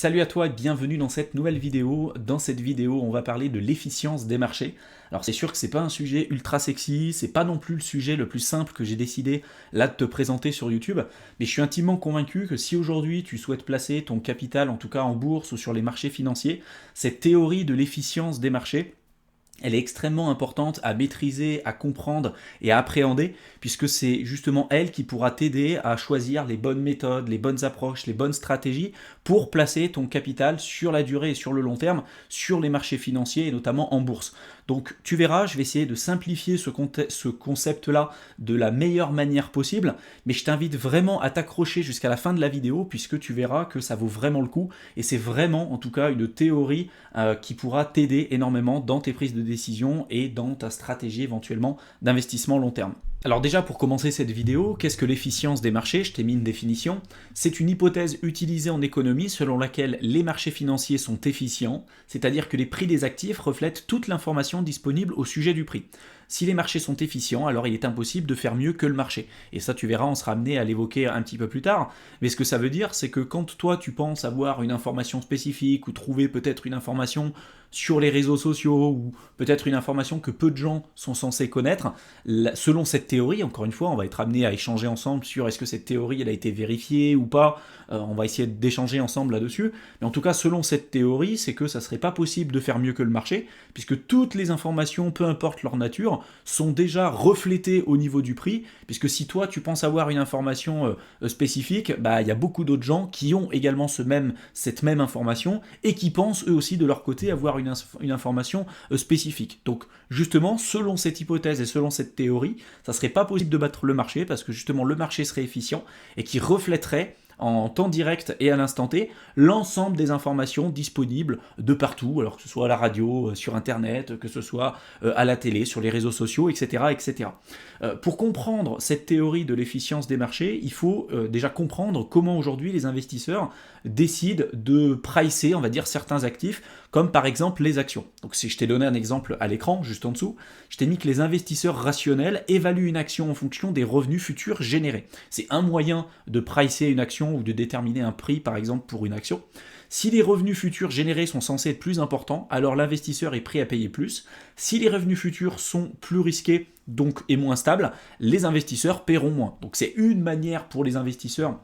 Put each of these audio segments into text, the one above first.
Salut à toi et bienvenue dans cette nouvelle vidéo. Dans cette vidéo, on va parler de l'efficience des marchés. Alors c'est sûr que c'est pas un sujet ultra sexy, c'est pas non plus le sujet le plus simple que j'ai décidé là de te présenter sur YouTube, mais je suis intimement convaincu que si aujourd'hui tu souhaites placer ton capital, en tout cas en bourse ou sur les marchés financiers, cette théorie de l'efficience des marchés, elle est extrêmement importante à maîtriser, à comprendre et à appréhender, puisque c'est justement elle qui pourra t'aider à choisir les bonnes méthodes, les bonnes approches, les bonnes stratégies pour placer ton capital sur la durée et sur le long terme sur les marchés financiers et notamment en bourse. Donc tu verras, je vais essayer de simplifier ce concept-là de la meilleure manière possible, mais je t'invite vraiment à t'accrocher jusqu'à la fin de la vidéo, puisque tu verras que ça vaut vraiment le coup, et c'est vraiment en tout cas une théorie qui pourra t'aider énormément dans tes prises de décision et dans ta stratégie éventuellement d'investissement long terme. Alors déjà pour commencer cette vidéo, qu'est-ce que l'efficience des marchés? Je t'ai mis une définition. C'est une hypothèse utilisée en économie selon laquelle les marchés financiers sont efficients, c'est-à-dire que les prix des actifs reflètent toute l'information disponible au sujet du prix. Si les marchés sont efficients, alors il est impossible de faire mieux que le marché. Et ça, tu verras, on sera amené à l'évoquer un petit peu plus tard. Mais ce que ça veut dire, c'est que quand toi, tu penses avoir une information spécifique ou trouver peut-être une information sur les réseaux sociaux ou peut-être une information que peu de gens sont censés connaître, selon cette théorie, encore une fois, on va être amené à échanger ensemble sur est-ce que cette théorie elle a été vérifiée ou pas, on va essayer d'échanger ensemble là-dessus, mais en tout cas selon cette théorie, c'est que ça serait pas possible de faire mieux que le marché, puisque toutes les informations, peu importe leur nature, sont déjà reflétées au niveau du prix, puisque si toi tu penses avoir une information spécifique, il y a beaucoup d'autres gens qui ont également cette même information et qui pensent eux aussi de leur côté avoir une information spécifique. Donc justement, selon cette hypothèse et selon cette théorie, ça serait pas possible de battre le marché parce que justement le marché serait efficient et qui reflèterait en temps direct et à l'instant T l'ensemble des informations disponibles de partout, alors que ce soit à la radio, sur internet, que ce soit à la télé, sur les réseaux sociaux, etc. etc. Pour comprendre cette théorie de l'efficience des marchés, il faut déjà comprendre comment aujourd'hui les investisseurs décident de pricer, on va dire, certains actifs, comme par exemple les actions. Donc si je t'ai donné un exemple à l'écran, juste en dessous, je t'ai mis que les investisseurs rationnels évaluent une action en fonction des revenus futurs générés. C'est un moyen de pricer une action ou de déterminer un prix, par exemple, pour une action. Si les revenus futurs générés sont censés être plus importants, alors l'investisseur est prêt à payer plus. Si les revenus futurs sont plus risqués donc, et moins stables, les investisseurs paieront moins. Donc c'est une manière pour les investisseurs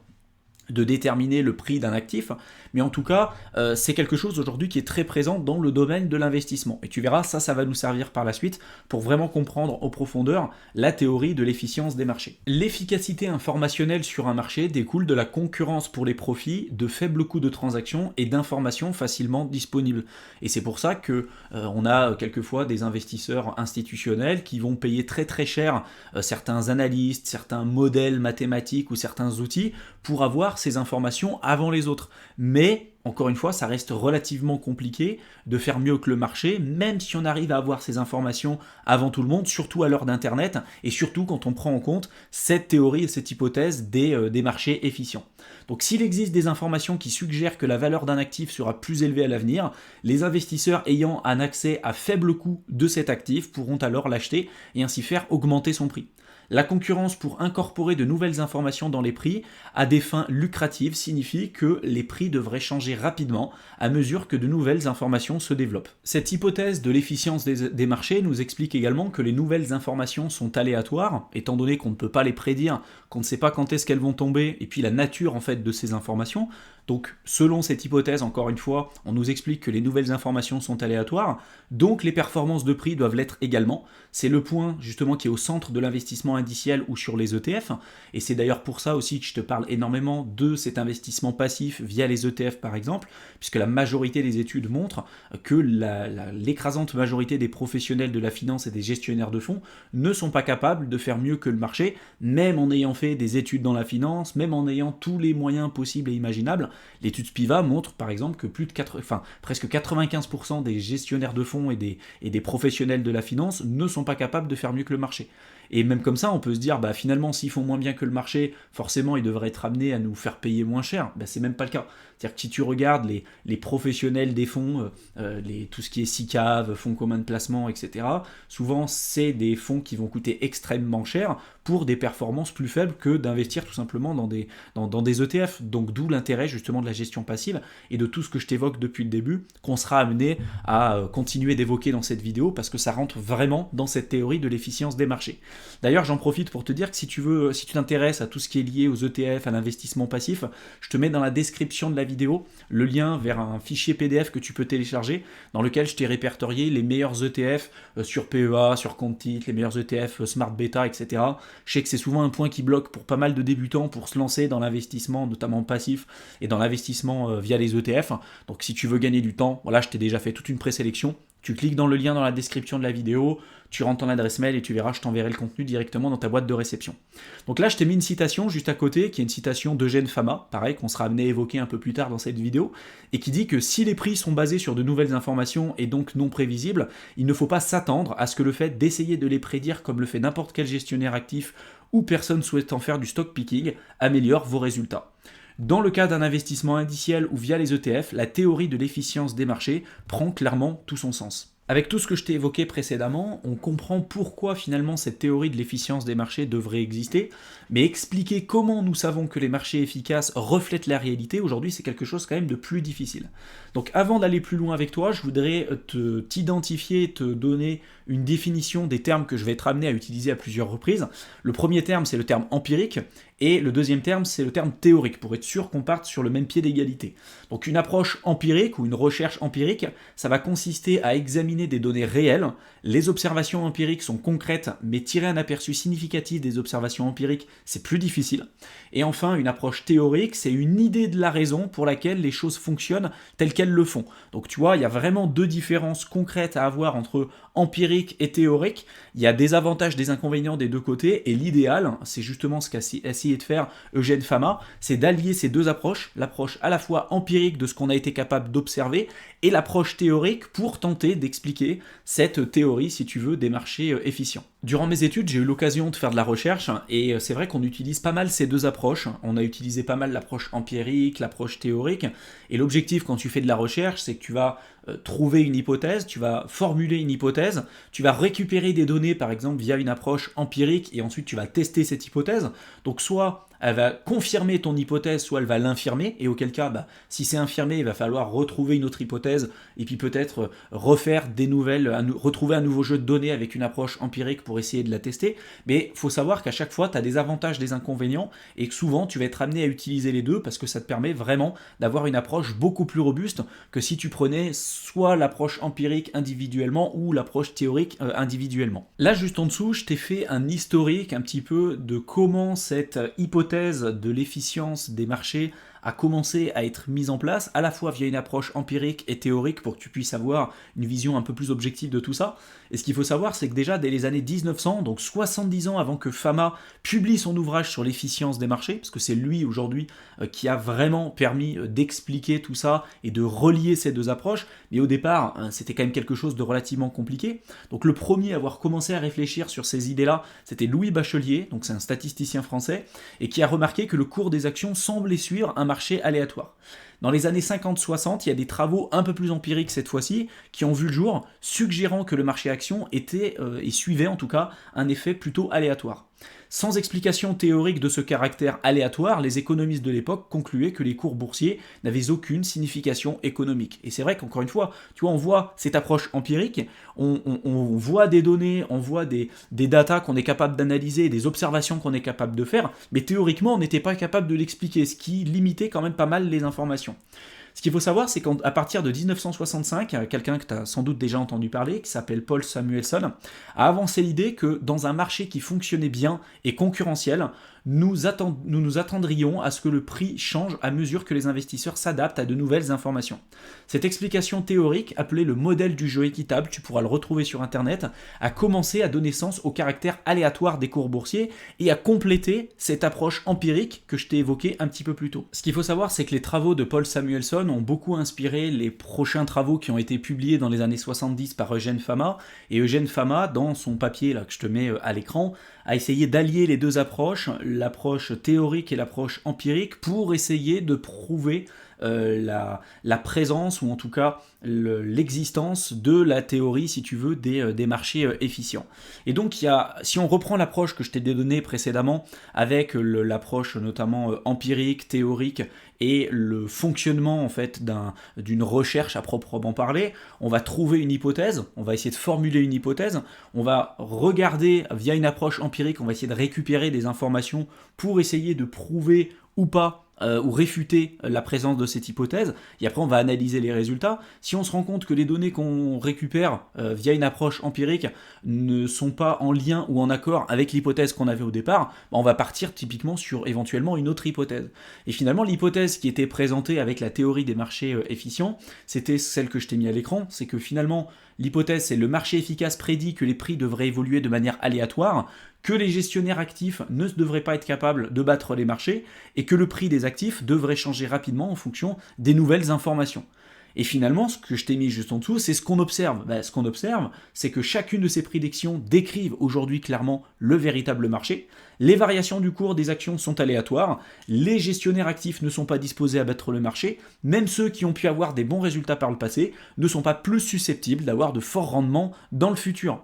de déterminer le prix d'un actif, mais en tout cas, c'est quelque chose aujourd'hui qui est très présent dans le domaine de l'investissement. Et tu verras, ça va nous servir par la suite pour vraiment comprendre en profondeur la théorie de l'efficience des marchés. L'efficacité informationnelle sur un marché découle de la concurrence pour les profits, de faibles coûts de transaction et d'informations facilement disponibles. Et c'est pour ça que on a quelquefois des investisseurs institutionnels qui vont payer très très cher certains analystes, certains modèles mathématiques ou certains outils pour avoir ces informations avant les autres. Mais, encore une fois, ça reste relativement compliqué de faire mieux que le marché, même si on arrive à avoir ces informations avant tout le monde, surtout à l'heure d'Internet, et surtout quand on prend en compte cette théorie et cette hypothèse des marchés efficients. Donc s'il existe des informations qui suggèrent que la valeur d'un actif sera plus élevée à l'avenir, les investisseurs ayant un accès à faible coût de cet actif pourront alors l'acheter et ainsi faire augmenter son prix. La concurrence pour incorporer de nouvelles informations dans les prix à des fins lucratives signifie que les prix devraient changer rapidement à mesure que de nouvelles informations se développent. Cette hypothèse de l'efficience des marchés nous explique également que les nouvelles informations sont aléatoires, étant donné qu'on ne peut pas les prédire, qu'on ne sait pas quand est-ce qu'elles vont tomber, et puis la nature en fait de ces informations. Donc, selon cette hypothèse, encore une fois, on nous explique que les nouvelles informations sont aléatoires, donc les performances de prix doivent l'être également. C'est le point justement qui est au centre de l'investissement indiciel ou sur les ETF, et c'est d'ailleurs pour ça aussi que je te parle énormément de cet investissement passif via les ETF par exemple, puisque la majorité des études montrent que l'écrasante majorité des professionnels de la finance et des gestionnaires de fonds ne sont pas capables de faire mieux que le marché, même en ayant fait des études dans la finance, même en ayant tous les moyens possibles et imaginables. L'étude Spiva montre par exemple que presque 95% des gestionnaires de fonds et des professionnels de la finance ne sont pas capables de faire mieux que le marché. Et même comme ça, on peut se dire, finalement, s'ils font moins bien que le marché, forcément, ils devraient être amenés à nous faire payer moins cher. C'est même pas le cas. C'est-à-dire que si tu regardes les professionnels des fonds, tout ce qui est SICAV, fonds communs de placement, etc., souvent, c'est des fonds qui vont coûter extrêmement cher pour des performances plus faibles que d'investir tout simplement dans des ETF. Donc d'où l'intérêt justement justement de la gestion passive et de tout ce que je t'évoque depuis le début, qu'on sera amené à continuer d'évoquer dans cette vidéo parce que ça rentre vraiment dans cette théorie de l'efficience des marchés. D'ailleurs, j'en profite pour te dire que si tu t'intéresses à tout ce qui est lié aux ETF, à l'investissement passif, je te mets dans la description de la vidéo le lien vers un fichier PDF que tu peux télécharger dans lequel je t'ai répertorié les meilleurs ETF sur PEA, sur compte titre, les meilleurs ETF Smart Beta, etc. Je sais que c'est souvent un point qui bloque pour pas mal de débutants pour se lancer dans l'investissement, notamment passif, et dans l'investissement via les ETF. Donc si tu veux gagner du temps, voilà, je t'ai déjà fait toute une présélection. Tu cliques dans le lien dans la description de la vidéo, tu rentres ton adresse mail et tu verras, je t'enverrai le contenu directement dans ta boîte de réception. Donc là, je t'ai mis une citation juste à côté, qui est une citation d'Eugène Fama, pareil, qu'on sera amené à évoquer un peu plus tard dans cette vidéo, et qui dit que si les prix sont basés sur de nouvelles informations et donc non prévisibles, il ne faut pas s'attendre à ce que le fait d'essayer de les prédire comme le fait n'importe quel gestionnaire actif ou personne souhaitant faire du stock picking améliore vos résultats. Dans le cas d'un investissement indiciel ou via les ETF, la théorie de l'efficience des marchés prend clairement tout son sens. Avec tout ce que je t'ai évoqué précédemment, on comprend pourquoi finalement cette théorie de l'efficience des marchés devrait exister, mais expliquer comment nous savons que les marchés efficaces reflètent la réalité, aujourd'hui c'est quelque chose quand même de plus difficile. Donc avant d'aller plus loin avec toi, je voudrais t'identifier, te donner une définition des termes que je vais être amené à utiliser à plusieurs reprises. Le premier terme c'est le terme empirique, et le deuxième terme, c'est le terme théorique, pour être sûr qu'on parte sur le même pied d'égalité. Donc une approche empirique ou une recherche empirique, ça va consister à examiner des données réelles. Les observations empiriques sont concrètes, mais tirer un aperçu significatif des observations empiriques, c'est plus difficile. Et enfin, une approche théorique, c'est une idée de la raison pour laquelle les choses fonctionnent telles qu'elles le font. Donc tu vois, il y a vraiment deux différences concrètes à avoir entre empirique et théorique. Il y a des avantages, des inconvénients des deux côtés, et l'idéal, c'est justement ce qu'a essayé de faire Eugène Fama, c'est d'allier ces deux approches, l'approche à la fois empirique de ce qu'on a été capable d'observer, et l'approche théorique pour tenter d'expliquer cette théorie, si tu veux, des marchés efficients. Durant mes études, j'ai eu l'occasion de faire de la recherche, et c'est vrai qu'on utilise pas mal ces deux approches. On a utilisé pas mal l'approche empirique, l'approche théorique, et l'objectif quand tu fais de la recherche, c'est que tu vas trouver une hypothèse, tu vas formuler une hypothèse, tu vas récupérer des données par exemple via une approche empirique et ensuite tu vas tester cette hypothèse. Donc soit elle va confirmer ton hypothèse, soit elle va l'infirmer, et auquel cas, si c'est infirmé, il va falloir retrouver une autre hypothèse, et puis peut-être refaire des nouvelles, retrouver un nouveau jeu de données avec une approche empirique pour essayer de la tester. Mais il faut savoir qu'à chaque fois, tu as des avantages, des inconvénients, et que souvent, tu vas être amené à utiliser les deux, parce que ça te permet vraiment d'avoir une approche beaucoup plus robuste que si tu prenais soit l'approche empirique individuellement, ou l'approche théorique individuellement. Là, juste en dessous, je t'ai fait un historique un petit peu de comment cette hypothèse de l'efficience des marchés a commencé à être mise en place, à la fois via une approche empirique et théorique pour que tu puisses avoir une vision un peu plus objective de tout ça. Et ce qu'il faut savoir, c'est que déjà dès les années 1900, donc 70 ans avant que Fama publie son ouvrage sur l'efficience des marchés, parce que c'est lui aujourd'hui qui a vraiment permis d'expliquer tout ça et de relier ces deux approches, mais au départ, c'était quand même quelque chose de relativement compliqué. Donc le premier à avoir commencé à réfléchir sur ces idées-là, c'était Louis Bachelier, donc c'est un statisticien français, et qui a remarqué que le cours des actions semblait suivre un marché aléatoire. Dans les années 50-60, il y a des travaux un peu plus empiriques cette fois-ci qui ont vu le jour, suggérant que le marché action était, et suivait en tout cas, un effet plutôt aléatoire. Sans explication théorique de ce caractère aléatoire, les économistes de l'époque concluaient que les cours boursiers n'avaient aucune signification économique. Et c'est vrai qu'encore une fois, tu vois, on voit cette approche empirique, on voit des données, on voit des datas qu'on est capable d'analyser, des observations qu'on est capable de faire, mais théoriquement, on n'était pas capable de l'expliquer, ce qui limitait quand même pas mal les informations. Ce qu'il faut savoir, c'est qu'à partir de 1965, quelqu'un que tu as sans doute déjà entendu parler, qui s'appelle Paul Samuelson, a avancé l'idée que dans un marché qui fonctionnait bien et concurrentiel, nous nous attendrions à ce que le prix change à mesure que les investisseurs s'adaptent à de nouvelles informations. Cette explication théorique, appelée le modèle du jeu équitable, tu pourras le retrouver sur internet, a commencé à donner sens au caractère aléatoire des cours boursiers et à compléter cette approche empirique que je t'ai évoquée un petit peu plus tôt. Ce qu'il faut savoir, c'est que les travaux de Paul Samuelson ont beaucoup inspiré les prochains travaux qui ont été publiés dans les années 70 par Eugène Fama, et Eugène Fama, dans son papier là, que je te mets à l'écran, a essayé d'allier les deux approches, l'approche théorique et l'approche empirique, pour essayer de prouver la présence ou en tout cas l'existence de la théorie, si tu veux, des marchés efficients. Et donc, si on reprend l'approche que je t'ai donnée précédemment, avec l'approche notamment empirique, théorique, et le fonctionnement en fait d'une recherche à proprement parler, on va trouver une hypothèse, on va essayer de formuler une hypothèse, on va regarder via une approche empirique, on va essayer de récupérer des informations pour essayer de prouver ou pas ou réfuter la présence de cette hypothèse, et après on va analyser les résultats. Si on se rend compte que les données qu'on récupère via une approche empirique ne sont pas en lien ou en accord avec l'hypothèse qu'on avait au départ, on va partir typiquement sur éventuellement une autre hypothèse. Et finalement, l'hypothèse qui était présentée avec la théorie des marchés efficients, c'était celle que je t'ai mis à l'écran, c'est que finalement, l'hypothèse, c'est le marché efficace prédit que les prix devraient évoluer de manière aléatoire, que les gestionnaires actifs ne devraient pas être capables de battre les marchés et que le prix des actifs devrait changer rapidement en fonction des nouvelles informations. Et finalement, ce que je t'ai mis juste en dessous, c'est ce qu'on observe. Ce qu'on observe, c'est que chacune de ces prédictions décrivent aujourd'hui clairement le véritable marché. Les variations du cours des actions sont aléatoires. Les gestionnaires actifs ne sont pas disposés à battre le marché. Même ceux qui ont pu avoir des bons résultats par le passé ne sont pas plus susceptibles d'avoir de forts rendements dans le futur.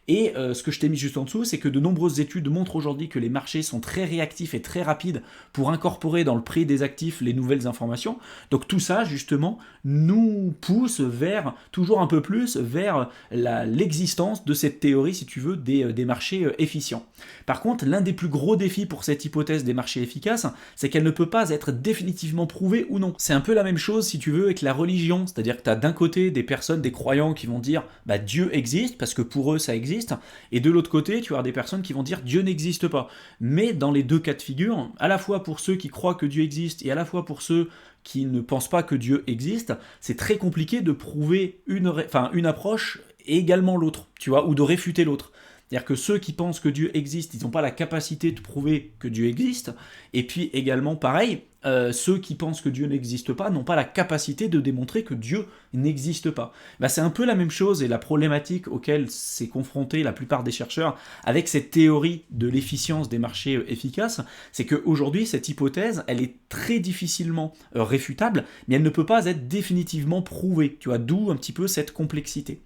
Et ce que je t'ai mis juste en dessous, c'est que de nombreuses études montrent aujourd'hui que les marchés sont très réactifs et très rapides pour incorporer dans le prix des actifs les nouvelles informations. Donc tout ça, justement, nous pousse vers, toujours un peu plus, vers l'existence de cette théorie, si tu veux, des marchés efficients. Par contre, l'un des plus gros défis pour cette hypothèse des marchés efficaces, c'est qu'elle ne peut pas être définitivement prouvée ou non. C'est un peu la même chose, si tu veux, avec la religion. C'est-à-dire que tu as d'un côté des personnes, des croyants qui vont dire « Dieu existe » parce que pour eux, ça existe. Et de l'autre côté, tu as des personnes qui vont dire Dieu n'existe pas. Mais dans les deux cas de figure, à la fois pour ceux qui croient que Dieu existe et à la fois pour ceux qui ne pensent pas que Dieu existe, c'est très compliqué de prouver une approche et également l'autre, tu vois, ou de réfuter l'autre. C'est-à-dire que ceux qui pensent que Dieu existe, ils n'ont pas la capacité de prouver que Dieu existe. Et puis également, pareil, ceux qui pensent que Dieu n'existe pas n'ont pas la capacité de démontrer que Dieu n'existe pas. C'est un peu la même chose et la problématique auquel s'est confronté la plupart des chercheurs avec cette théorie de l'efficience des marchés efficaces, c'est qu'aujourd'hui, cette hypothèse, elle est très difficilement réfutable, mais elle ne peut pas être définitivement prouvée. Tu vois, d'où un petit peu cette complexité.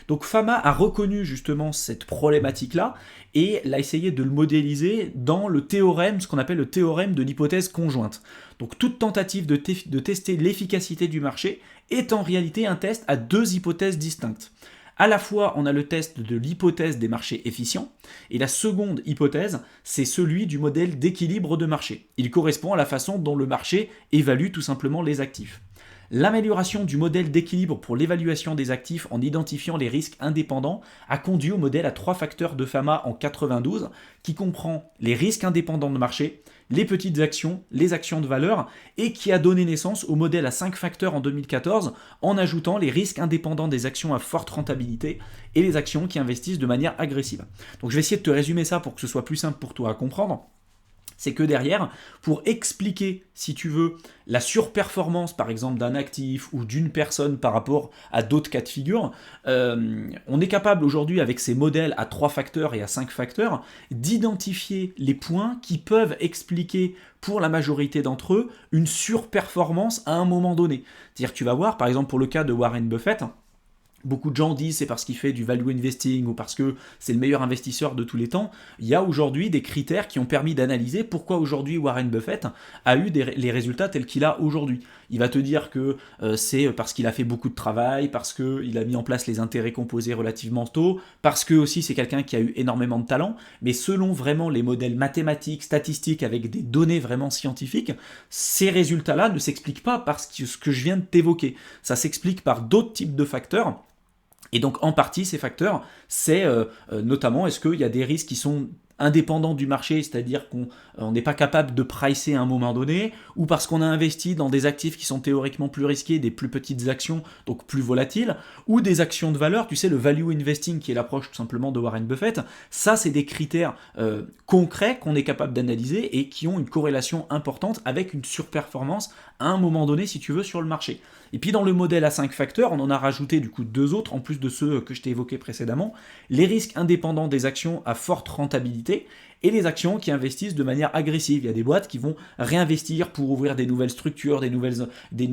Donc Fama a reconnu justement cette problématique-là et l'a essayé de le modéliser dans le théorème, ce qu'on appelle le théorème de l'hypothèse conjointe. Donc toute tentative de tester l'efficacité du marché est en réalité un test à deux hypothèses distinctes. À la fois, on a le test de l'hypothèse des marchés efficients, et la seconde hypothèse, c'est celui du modèle d'équilibre de marché. Il correspond à la façon dont le marché évalue tout simplement les actifs. L'amélioration du modèle d'équilibre pour l'évaluation des actifs en identifiant les risques indépendants a conduit au modèle à 3 facteurs de Fama en 92, qui comprend les risques indépendants de marché, les petites actions, les actions de valeur, et qui a donné naissance au modèle à 5 facteurs en 2014 en ajoutant les risques indépendants des actions à forte rentabilité et les actions qui investissent de manière agressive. Donc je vais essayer de te résumer ça pour que ce soit plus simple pour toi à comprendre. C'est que derrière, pour expliquer, si tu veux, la surperformance par exemple d'un actif ou d'une personne par rapport à d'autres cas de figure, on est capable aujourd'hui avec ces modèles à 3 facteurs et à 5 facteurs d'identifier les points qui peuvent expliquer pour la majorité d'entre eux une surperformance à un moment donné. C'est-à-dire que tu vas voir, par exemple pour le cas de Warren Buffett, beaucoup de gens disent c'est parce qu'il fait du value investing ou parce que c'est le meilleur investisseur de tous les temps. Il y a aujourd'hui des critères qui ont permis d'analyser pourquoi aujourd'hui Warren Buffett a eu les résultats tels qu'il a aujourd'hui. Il va te dire que c'est parce qu'il a fait beaucoup de travail, parce qu'il a mis en place les intérêts composés relativement tôt, parce que aussi c'est quelqu'un qui a eu énormément de talent, mais selon vraiment les modèles mathématiques, statistiques, avec des données vraiment scientifiques, ces résultats-là ne s'expliquent pas par ce que je viens de t'évoquer. Ça s'explique par d'autres types de facteurs. Et donc en partie ces facteurs, c'est notamment est-ce qu'il y a des risques qui sont indépendants du marché, c'est-à-dire qu'on n'est pas capable de pricer à un moment donné, ou parce qu'on a investi dans des actifs qui sont théoriquement plus risqués, des plus petites actions, donc plus volatiles, ou des actions de valeur, tu sais, le value investing qui est l'approche tout simplement de Warren Buffett, ça c'est des critères concrets qu'on est capable d'analyser et qui ont une corrélation importante avec une surperformance à un moment donné, si tu veux, sur le marché. Et puis dans le modèle à 5 facteurs, on en a rajouté du coup 2 autres, en plus de ceux que je t'ai évoqués précédemment, les risques indépendants des actions à forte rentabilité et les actions qui investissent de manière agressive. Il y a des boîtes qui vont réinvestir pour ouvrir des nouvelles structures, des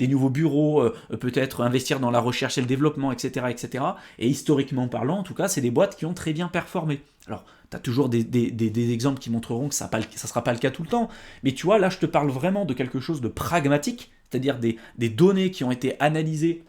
nouveaux bureaux, peut-être investir dans la recherche et le développement, etc., etc. Et historiquement parlant, en tout cas, c'est des boîtes qui ont très bien performé. Alors, tu as toujours des exemples qui montreront que ça ne sera pas le cas tout le temps, mais tu vois, là, je te parle vraiment de quelque chose de pragmatique, c'est-à-dire des données qui ont été analysées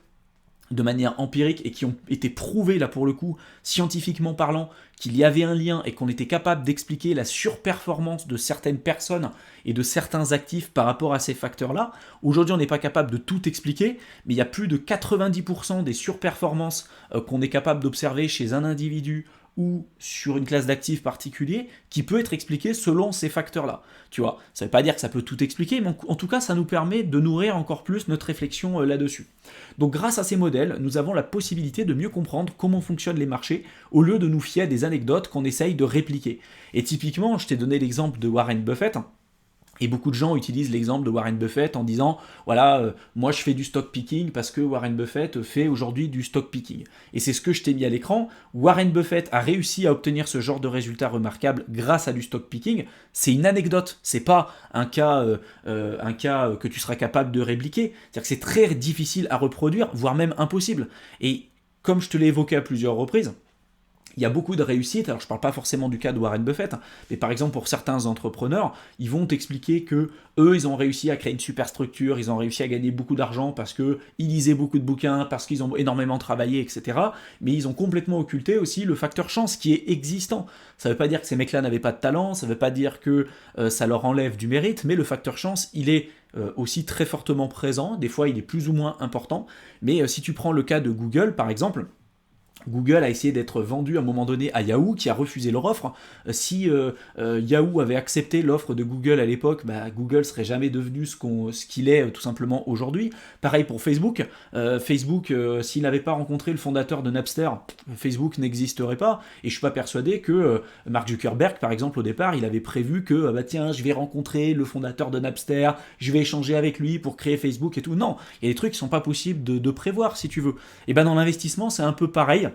de manière empirique et qui ont été prouvées, là pour le coup, scientifiquement parlant, qu'il y avait un lien et qu'on était capable d'expliquer la surperformance de certaines personnes et de certains actifs par rapport à ces facteurs-là. Aujourd'hui, on n'est pas capable de tout expliquer, mais il y a plus de 90% des surperformances qu'on est capable d'observer chez un individu ou sur une classe d'actifs particulier qui peut être expliquée selon ces facteurs-là. Tu vois, ça ne veut pas dire que ça peut tout expliquer, mais en tout cas, ça nous permet de nourrir encore plus notre réflexion là-dessus. Donc grâce à ces modèles, nous avons la possibilité de mieux comprendre comment fonctionnent les marchés au lieu de nous fier à des anecdotes qu'on essaye de répliquer. Et typiquement, je t'ai donné l'exemple de Warren Buffett. Et beaucoup de gens utilisent l'exemple de Warren Buffett en disant voilà, moi je fais du stock picking parce que Warren Buffett fait aujourd'hui du stock picking. Et c'est ce que je t'ai mis à l'écran. Warren Buffett a réussi à obtenir ce genre de résultats remarquables grâce à du stock picking. C'est une anecdote, c'est pas un cas que tu seras capable de répliquer. C'est-à-dire que c'est très difficile à reproduire, voire même impossible. Et comme je te l'ai évoqué à plusieurs reprises, il y a beaucoup de réussites, alors je ne parle pas forcément du cas de Warren Buffett, mais par exemple pour certains entrepreneurs, ils vont t'expliquer que eux, ils ont réussi à créer une super structure, ils ont réussi à gagner beaucoup d'argent parce qu'ils lisaient beaucoup de bouquins, parce qu'ils ont énormément travaillé, etc. Mais ils ont complètement occulté aussi le facteur chance qui est existant. Ça ne veut pas dire que ces mecs-là n'avaient pas de talent, ça ne veut pas dire que ça leur enlève du mérite, mais le facteur chance, il est aussi très fortement présent, des fois il est plus ou moins important, mais si tu prends le cas de Google par exemple, Google a essayé d'être vendu à un moment donné à Yahoo, qui a refusé leur offre. Si Yahoo avait accepté l'offre de Google à l'époque, Google serait jamais devenu ce qu'il est tout simplement aujourd'hui. Pareil pour Facebook. Facebook, s'il n'avait pas rencontré le fondateur de Napster, Facebook n'existerait pas. Et je suis pas persuadé que Mark Zuckerberg, par exemple, au départ, il avait prévu que tiens, je vais rencontrer le fondateur de Napster, je vais échanger avec lui pour créer Facebook et tout. Non, il y a des trucs qui sont pas possibles de prévoir, si tu veux. Et dans l'investissement, c'est un peu pareil.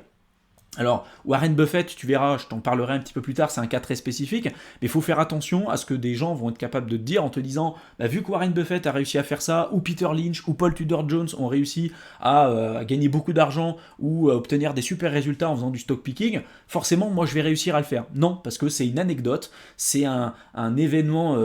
Alors, Warren Buffett, tu verras, je t'en parlerai un petit peu plus tard, c'est un cas très spécifique, mais il faut faire attention à ce que des gens vont être capables de te dire en te disant, vu que Warren Buffett a réussi à faire ça, ou Peter Lynch, ou Paul Tudor Jones ont réussi à gagner beaucoup d'argent, ou à obtenir des super résultats en faisant du stock picking, forcément, moi je vais réussir à le faire. Non, parce que c'est une anecdote, c'est un événement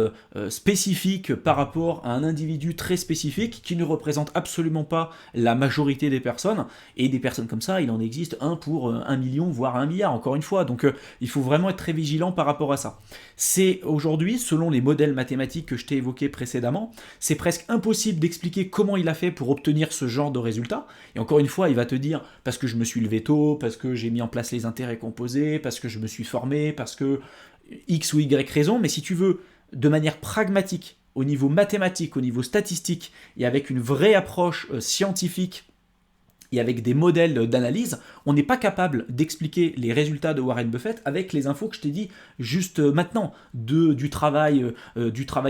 spécifique par rapport à un individu très spécifique qui ne représente absolument pas la majorité des personnes, et des personnes comme ça, il en existe un pour 1 million, voire 1 milliard, encore une fois. Donc il faut vraiment être très vigilant par rapport à ça. C'est aujourd'hui, selon les modèles mathématiques que je t'ai évoqués précédemment, c'est presque impossible d'expliquer comment il a fait pour obtenir ce genre de résultats. Et encore une fois, il va te dire, parce que je me suis levé tôt, parce que j'ai mis en place les intérêts composés, parce que je me suis formé, parce que X ou Y raison, mais si tu veux, de manière pragmatique, au niveau mathématique, au niveau statistique, et avec une vraie approche scientifique, et avec des modèles d'analyse, on n'est pas capable d'expliquer les résultats de Warren Buffett avec les infos que je t'ai dit juste maintenant, du travail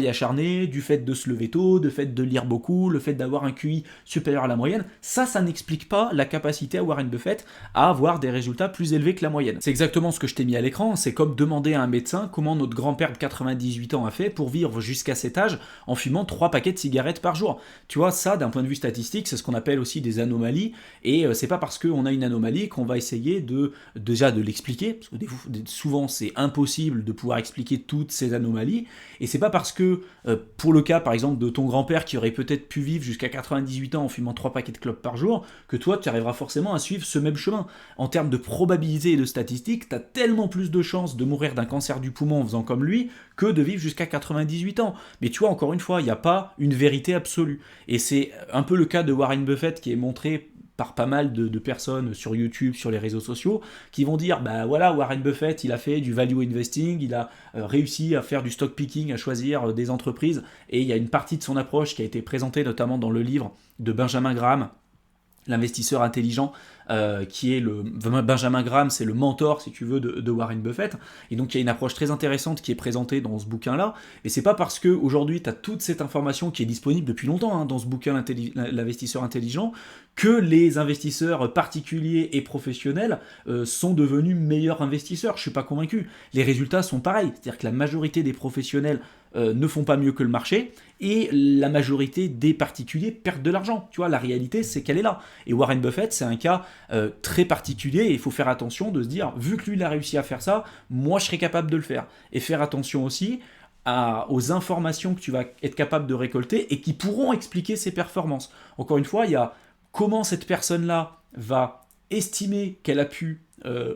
acharné, du fait de se lever tôt, du fait de lire beaucoup, le fait d'avoir un QI supérieur à la moyenne. Ça n'explique pas la capacité à Warren Buffett à avoir des résultats plus élevés que la moyenne. C'est exactement ce que je t'ai mis à l'écran, c'est comme demander à un médecin comment notre grand-père de 98 ans a fait pour vivre jusqu'à cet âge en fumant 3 paquets de cigarettes par jour. Tu vois, ça, d'un point de vue statistique, c'est ce qu'on appelle aussi des anomalies. Et c'est pas parce qu'on a une anomalie qu'on va essayer déjà de l'expliquer, parce que souvent c'est impossible de pouvoir expliquer toutes ces anomalies, et c'est pas parce que, pour le cas par exemple de ton grand-père qui aurait peut-être pu vivre jusqu'à 98 ans en fumant 3 paquets de clopes par jour, que toi tu arriveras forcément à suivre ce même chemin. En termes de probabilité et de statistiques, t'as tellement plus de chances de mourir d'un cancer du poumon en faisant comme lui, que de vivre jusqu'à 98 ans. Mais tu vois, encore une fois, il n'y a pas une vérité absolue. Et c'est un peu le cas de Warren Buffett qui est montré par pas mal de personnes sur YouTube, sur les réseaux sociaux, qui vont dire, voilà, Warren Buffett, il a fait du value investing, il a réussi à faire du stock picking, à choisir des entreprises, et il y a une partie de son approche qui a été présentée notamment dans le livre de Benjamin Graham, l'investisseur intelligent, qui est Benjamin Graham, c'est le mentor, si tu veux, de Warren Buffett. Et donc il y a une approche très intéressante qui est présentée dans ce bouquin-là. Et c'est pas parce qu'aujourd'hui tu as toute cette information qui est disponible depuis longtemps dans ce bouquin, l'investisseur intelligent, que les investisseurs particuliers et professionnels sont devenus meilleurs investisseurs. Je suis pas convaincu. Les résultats sont pareils. C'est-à-dire que la majorité des professionnels ne font pas mieux que le marché, et la majorité des particuliers perdent de l'argent. Tu vois, la réalité, c'est qu'elle est là. Et Warren Buffett, c'est un cas très particulier, et il faut faire attention de se dire, vu que lui, il a réussi à faire ça, moi, je serais capable de le faire. Et faire attention aussi aux informations que tu vas être capable de récolter et qui pourront expliquer ses performances. Encore une fois, il y a comment cette personne-là va estimer qu'elle a pu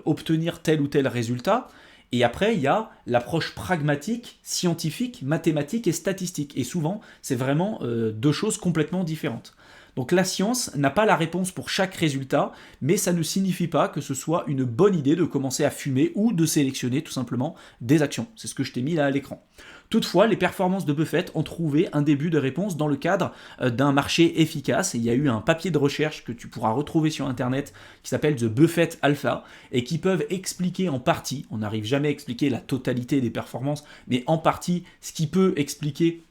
obtenir tel ou tel résultat. Et après, il y a l'approche pragmatique, scientifique, mathématique et statistique. Et souvent, c'est vraiment deux choses complètement différentes. Donc la science n'a pas la réponse pour chaque résultat, mais ça ne signifie pas que ce soit une bonne idée de commencer à fumer ou de sélectionner tout simplement des actions. C'est ce que je t'ai mis là à l'écran. Toutefois, les performances de Buffett ont trouvé un début de réponse dans le cadre d'un marché efficace. Et il y a eu un papier de recherche que tu pourras retrouver sur Internet qui s'appelle The Buffett Alpha et qui peuvent expliquer en partie, on n'arrive jamais à expliquer la totalité des performances, mais en partie ce qui peut expliquer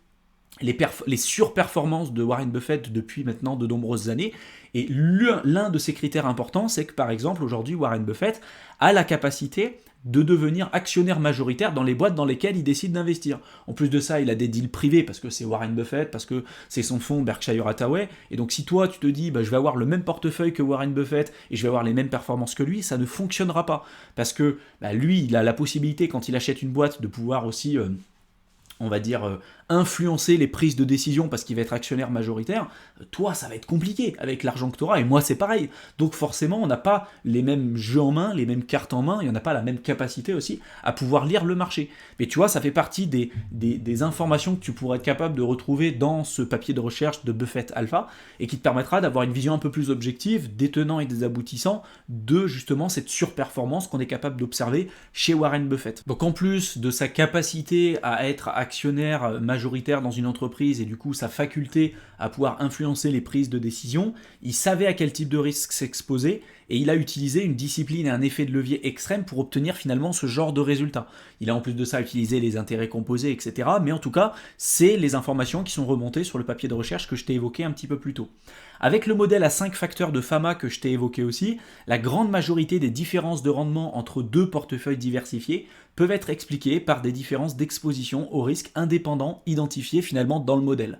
les surperformances de Warren Buffett depuis maintenant de nombreuses années. Et l'un de ces critères importants, c'est que par exemple aujourd'hui Warren Buffett a la capacité de devenir actionnaire majoritaire dans les boîtes dans lesquelles il décide d'investir. En plus de ça, il a des deals privés parce que c'est Warren Buffett, parce que c'est son fonds Berkshire Hathaway. Et donc si toi tu te dis je vais avoir le même portefeuille que Warren Buffett et je vais avoir les mêmes performances que lui, ça ne fonctionnera pas. Parce que lui, il a la possibilité quand il achète une boîte de pouvoir aussi on va dire, influencer les prises de décision parce qu'il va être actionnaire majoritaire, toi, ça va être compliqué avec l'argent que tu auras, et moi, c'est pareil. Donc forcément, on n'a pas les mêmes jeux en main, les mêmes cartes en main, et on n'a pas la même capacité aussi à pouvoir lire le marché. Mais tu vois, ça fait partie des informations que tu pourrais être capable de retrouver dans ce papier de recherche de Buffett Alpha, et qui te permettra d'avoir une vision un peu plus objective des tenants et des aboutissants de justement cette surperformance qu'on est capable d'observer chez Warren Buffett. Donc en plus de sa capacité à être actionnaire majoritaire dans une entreprise et du coup sa faculté à pouvoir influencer les prises de décision, il savait à quel type de risque s'exposer et il a utilisé une discipline et un effet de levier extrême pour obtenir finalement ce genre de résultats. Il a en plus de ça utilisé les intérêts composés, etc. Mais en tout cas, c'est les informations qui sont remontées sur le papier de recherche que je t'ai évoqué un petit peu plus tôt. Avec le modèle à 5 facteurs de Fama que je t'ai évoqué aussi, la grande majorité des différences de rendement entre deux portefeuilles diversifiés peuvent être expliquées par des différences d'exposition aux risques indépendants identifiés finalement dans le modèle.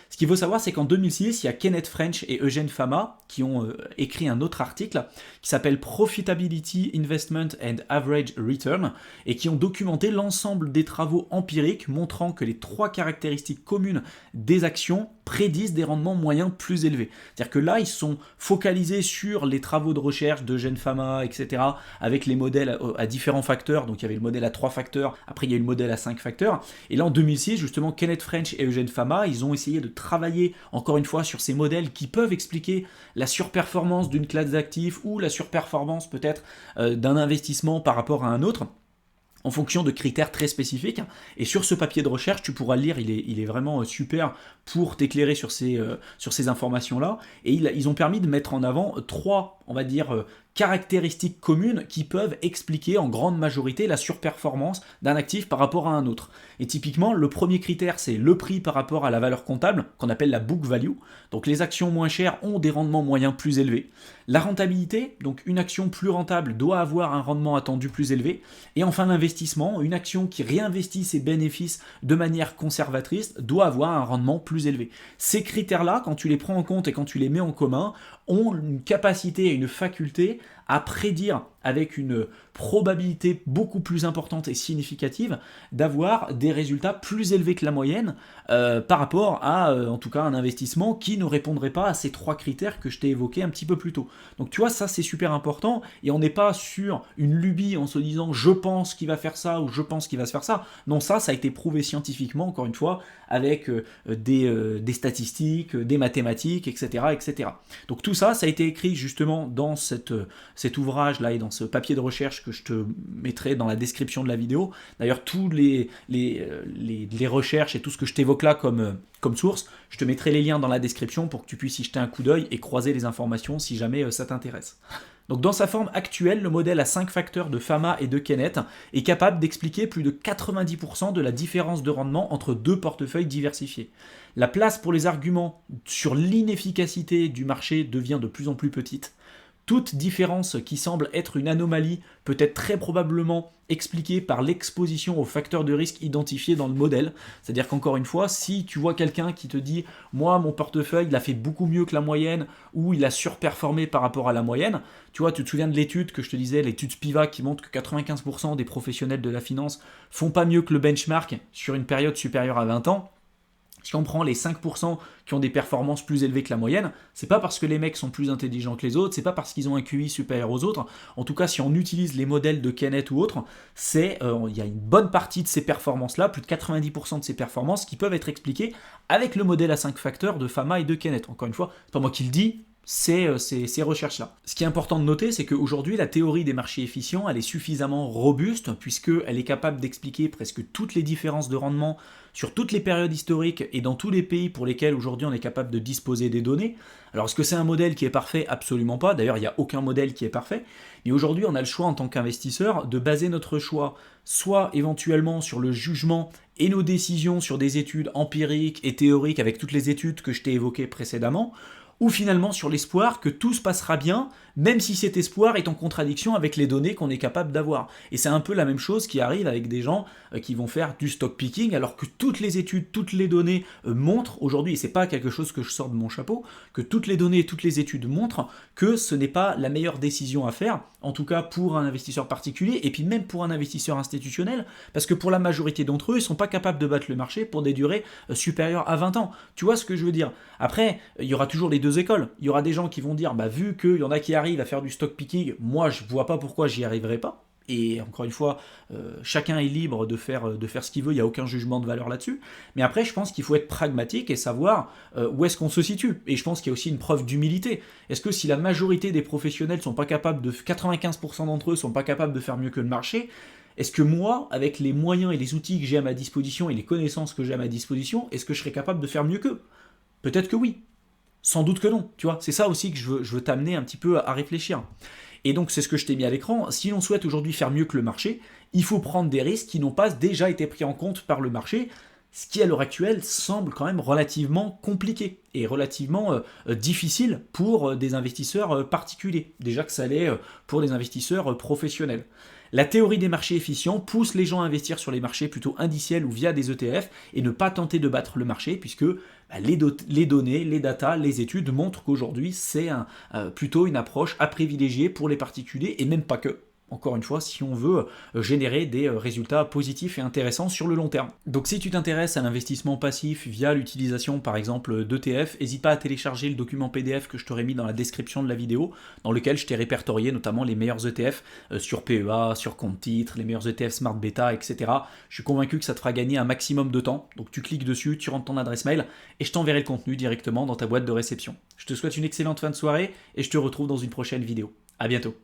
Ce qu'il faut savoir, c'est qu'en 2006, il y a Kenneth French et Eugene Fama qui ont écrit un autre article qui s'appelle Profitability, Investment and Average Return et qui ont documenté l'ensemble des travaux empiriques montrant que les 3 caractéristiques communes des actions prédisent des rendements moyens plus élevés. C'est-à-dire que là, ils sont focalisés sur les travaux de recherche d'Eugene Fama, etc., avec les modèles à différents facteurs. Donc il y avait le modèle à 3 facteurs, après il y a eu le modèle à 5 facteurs. Et là, en 2006, justement, Kenneth French et Eugene Fama, ils ont essayé de travailler, encore une fois, sur ces modèles qui peuvent expliquer la surperformance d'une classe d'actifs ou la surperformance peut-être d'un investissement par rapport à un autre, en fonction de critères très spécifiques. Et sur ce papier de recherche, tu pourras le lire, il est vraiment super pour t'éclairer sur ces informations-là. Et ils ont permis de mettre en avant 3, on va dire, caractéristiques communes qui peuvent expliquer en grande majorité la surperformance d'un actif par rapport à un autre. Et typiquement, le premier critère, c'est le prix par rapport à la valeur comptable, qu'on appelle la book value. Donc les actions moins chères ont des rendements moyens plus élevés. La rentabilité, donc une action plus rentable doit avoir un rendement attendu plus élevé. Et enfin l'investissement, une action qui réinvestit ses bénéfices de manière conservatrice doit avoir un rendement plus élevé. Ces critères-là, quand tu les prends en compte et quand tu les mets en commun, ont une capacité et une faculté à prédire avec une probabilité beaucoup plus importante et significative d'avoir des résultats plus élevés que la moyenne par rapport à, en tout cas, un investissement qui ne répondrait pas à ces 3 critères que je t'ai évoqués un petit peu plus tôt. Donc tu vois, ça c'est super important et on n'est pas sur une lubie en se disant je pense qu'il va faire ça ou je pense qu'il va se faire ça. Non, ça a été prouvé scientifiquement, encore une fois, avec des statistiques, des mathématiques, etc., etc. Donc tout ça a été écrit justement dans cet ouvrage-là et dans ce papier de recherche que je te mettrai dans la description de la vidéo. D'ailleurs, tous les recherches et tout ce que je t'évoque là comme source, je te mettrai les liens dans la description pour que tu puisses y jeter un coup d'œil et croiser les informations si jamais ça t'intéresse. Donc dans sa forme actuelle, le modèle à 5 facteurs de Fama et de Kenneth est capable d'expliquer plus de 90% de la différence de rendement entre deux portefeuilles diversifiés. La place pour les arguments sur l'inefficacité du marché devient de plus en plus petite. Toute différence qui semble être une anomalie peut être très probablement expliquée par l'exposition aux facteurs de risque identifiés dans le modèle. C'est-à-dire qu'encore une fois, si tu vois quelqu'un qui te dit « moi, mon portefeuille, il a fait beaucoup mieux que la moyenne » ou « il a surperformé par rapport à la moyenne », tu vois, tu te souviens de l'étude que je te disais, l'étude Spivak qui montre que 95% des professionnels de la finance font pas mieux que le benchmark sur une période supérieure à 20 ans. Si on prend les 5% qui ont des performances plus élevées que la moyenne, c'est pas parce que les mecs sont plus intelligents que les autres, c'est pas parce qu'ils ont un QI supérieur aux autres. En tout cas, si on utilise les modèles de Kenneth ou autres, il y a une bonne partie de ces performances-là, plus de 90% de ces performances, qui peuvent être expliquées avec le modèle à 5 facteurs de Fama et de Kenneth. Encore une fois, c'est pas moi qui le dis, c'est ces recherches-là. Ce qui est important de noter, c'est qu'aujourd'hui, la théorie des marchés efficients, elle est suffisamment robuste, puisqu'elle est capable d'expliquer presque toutes les différences de rendement sur toutes les périodes historiques et dans tous les pays pour lesquels aujourd'hui on est capable de disposer des données. Alors est-ce que c'est un modèle qui est parfait? Absolument pas. D'ailleurs, il n'y a aucun modèle qui est parfait. Mais aujourd'hui, on a le choix en tant qu'investisseur de baser notre choix soit éventuellement sur le jugement et nos décisions sur des études empiriques et théoriques avec toutes les études que je t'ai évoquées précédemment, ou finalement sur l'espoir que tout se passera bien, même si cet espoir est en contradiction avec les données qu'on est capable d'avoir. Et c'est un peu la même chose qui arrive avec des gens qui vont faire du stock picking, alors que toutes les études, toutes les données montrent aujourd'hui, et c'est pas quelque chose que je sors de mon chapeau, que toutes les données et toutes les études montrent que ce n'est pas la meilleure décision à faire, en tout cas pour un investisseur particulier, et puis même pour un investisseur institutionnel, parce que pour la majorité d'entre eux, ils ne sont pas capables de battre le marché pour des durées supérieures à 20 ans. Tu vois ce que je veux dire? Après, il y aura toujours les deux écoles. Il y aura des gens qui vont dire, vu qu'il y en a qui arrivent à faire du stock picking, moi je vois pas pourquoi j'y arriverai pas. Et encore une fois, chacun est libre de faire ce qu'il veut, il n'y a aucun jugement de valeur là-dessus. Mais après, je pense qu'il faut être pragmatique et savoir où est-ce qu'on se situe. Et je pense qu'il y a aussi une preuve d'humilité. Est-ce que si la majorité des professionnels sont pas capables 95% d'entre eux sont pas capables de faire mieux que le marché, est-ce que moi, avec les moyens et les outils que j'ai à ma disposition et les connaissances que j'ai à ma disposition, est-ce que je serais capable de faire mieux qu'eux? Peut-être que oui. Sans doute que non, tu vois. C'est ça aussi que je veux t'amener un petit peu à réfléchir. Et donc, c'est ce que je t'ai mis à l'écran. Si l'on souhaite aujourd'hui faire mieux que le marché, il faut prendre des risques qui n'ont pas déjà été pris en compte par le marché, ce qui à l'heure actuelle semble quand même relativement compliqué et relativement difficile pour des investisseurs particuliers. Déjà que ça l'est pour des investisseurs professionnels. La théorie des marchés efficients pousse les gens à investir sur les marchés plutôt indiciels ou via des ETF et ne pas tenter de battre le marché puisque les données, les datas, les études montrent qu'aujourd'hui c'est plutôt une approche à privilégier pour les particuliers et même pas que. Encore une fois, si on veut générer des résultats positifs et intéressants sur le long terme. Donc si tu t'intéresses à l'investissement passif via l'utilisation par exemple d'ETF, n'hésite pas à télécharger le document PDF que je t'aurais mis dans la description de la vidéo, dans lequel je t'ai répertorié notamment les meilleurs ETF sur PEA, sur compte titre, les meilleurs ETF Smart Beta, etc. Je suis convaincu que ça te fera gagner un maximum de temps. Donc tu cliques dessus, tu rentres ton adresse mail et je t'enverrai le contenu directement dans ta boîte de réception. Je te souhaite une excellente fin de soirée et je te retrouve dans une prochaine vidéo. À bientôt.